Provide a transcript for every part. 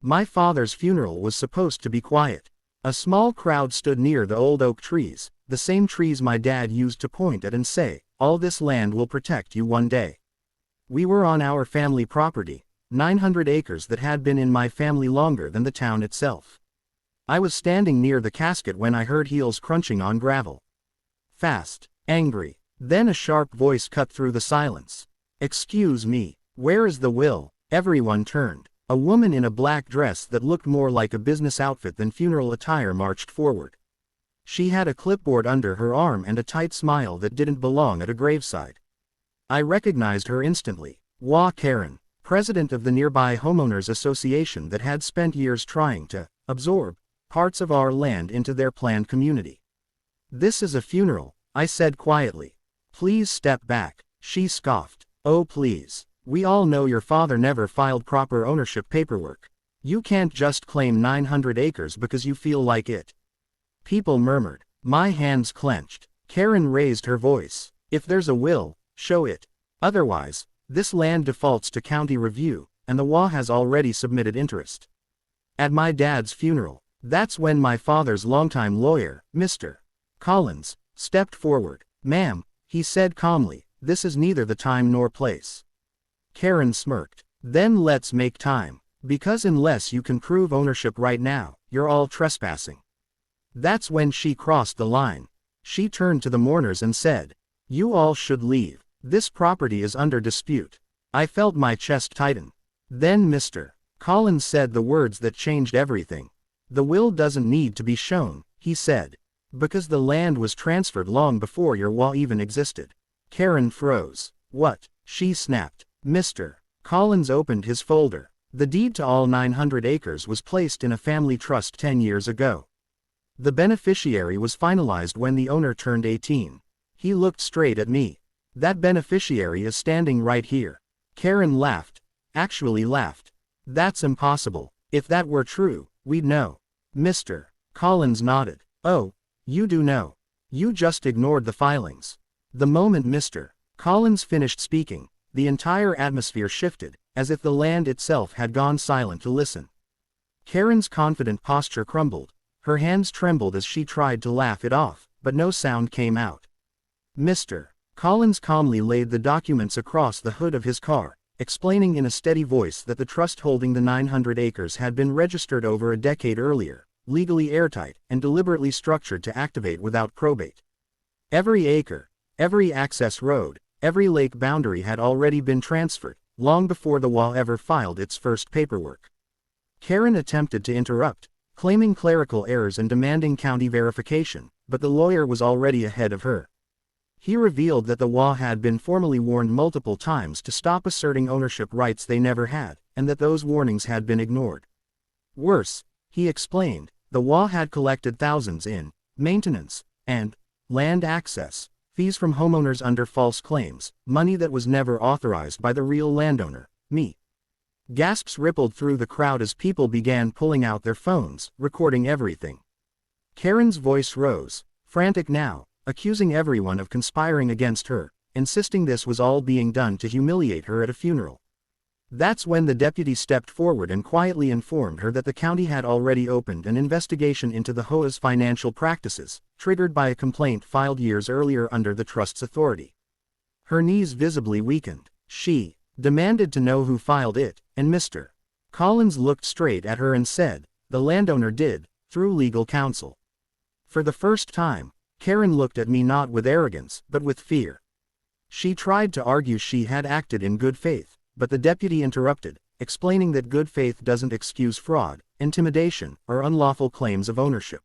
My father's funeral was supposed to be quiet. A small crowd stood near the old oak trees, the same trees my dad used to point at and say, "All this land will protect you one day." We were on our family property, 900 acres that had been in my family longer than the town itself. I was standing near the casket when I heard heels crunching on gravel. Fast, angry. Then a sharp voice cut through the silence. "Excuse me, where is the will?" Everyone turned. A woman in a black dress that looked more like a business outfit than funeral attire marched forward. She had a clipboard under her arm and a tight smile that didn't belong at a graveside. I recognized her instantly. Wah Karen, president of the nearby homeowners association that had spent years trying to absorb parts of our land into their planned community. "This is a funeral," I said quietly. "Please step back," she scoffed. "Oh please. We all know your father never filed proper ownership paperwork. You can't just claim 900 acres because you feel like it." People murmured. My hands clenched. Karen raised her voice. "If there's a will, show it. Otherwise, this land defaults to county review, and the HOA has already submitted interest." At my dad's funeral, that's when my father's longtime lawyer, Mr. Collins, stepped forward. "Ma'am," he said calmly, "this is neither the time nor place." Karen smirked. "Then let's make time. Because unless you can prove ownership right now, you're all trespassing." That's when she crossed the line. She turned to the mourners and said, "You all should leave. This property is under dispute." I felt my chest tighten. Then Mr. Collins said the words that changed everything. "The will doesn't need to be shown," he said. "Because the land was transferred long before your HOA even existed." Karen froze. "What?" she snapped. Mr. Collins opened his folder. The deed to all 900 acres was placed in a family trust 10 years ago. The beneficiary was finalized when the owner turned 18. He looked straight at me. "That beneficiary is standing right here." Karen laughed. Actually laughed. "That's impossible. If that were true, we'd know." Mr. Collins nodded. "Oh, you do know. You just ignored the filings." The moment Mr. Collins finished speaking, the entire atmosphere shifted, as if the land itself had gone silent to listen. Karen's confident posture crumbled. Her hands trembled as she tried to laugh it off, but no sound came out. Mr. Collins calmly laid the documents across the hood of his car, explaining in a steady voice that the trust holding the 900 acres had been registered over a decade earlier, legally airtight, and deliberately structured to activate without probate. Every acre, every access road, every lake boundary had already been transferred, long before the HOA ever filed its first paperwork. Karen attempted to interrupt, claiming clerical errors and demanding county verification, but the lawyer was already ahead of her. He revealed that the HOA had been formally warned multiple times to stop asserting ownership rights they never had, and that those warnings had been ignored. Worse, he explained, the HOA had collected thousands in maintenance and land access fees from homeowners under false claims, money that was never authorized by the real landowner, me. Gasps rippled through the crowd as people began pulling out their phones, recording everything. Karen's voice rose, frantic now, accusing everyone of conspiring against her, insisting this was all being done to humiliate her at a funeral. That's when the deputy stepped forward and quietly informed her that the county had already opened an investigation into the HOA's financial practices, triggered by a complaint filed years earlier under the trust's authority. Her knees visibly weakened. She demanded to know who filed it, and Mr. Collins looked straight at her and said, "The landowner did, through legal counsel." For the first time, Karen looked at me not with arrogance, but with fear. She tried to argue she had acted in good faith, but the deputy interrupted, explaining that good faith doesn't excuse fraud, intimidation, or unlawful claims of ownership.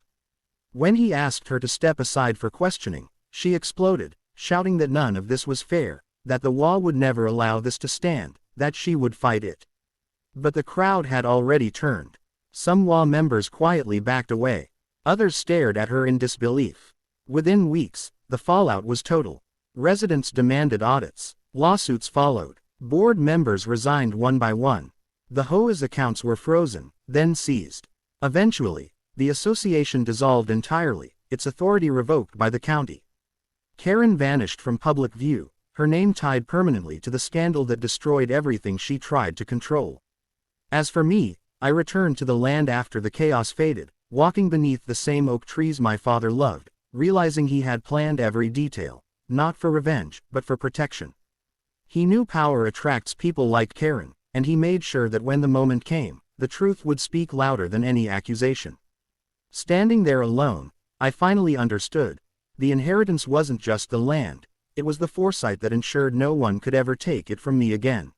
When he asked her to step aside for questioning, she exploded, shouting that none of this was fair, that the HOA would never allow this to stand, that she would fight it. But the crowd had already turned. Some HOA members quietly backed away. Others stared at her in disbelief. Within weeks, the fallout was total. Residents demanded audits. Lawsuits followed. Board members resigned one by one. The HOA's accounts were frozen, then seized. Eventually, the association dissolved entirely, its authority revoked by the county. Karen vanished from public view, her name tied permanently to the scandal that destroyed everything she tried to control. As for me, I returned to the land after the chaos faded, walking beneath the same oak trees my father loved, realizing he had planned every detail, not for revenge, but for protection. He knew power attracts people like Karen, and he made sure that when the moment came, the truth would speak louder than any accusation. Standing there alone, I finally understood. The inheritance wasn't just the land, it was the foresight that ensured no one could ever take it from me again.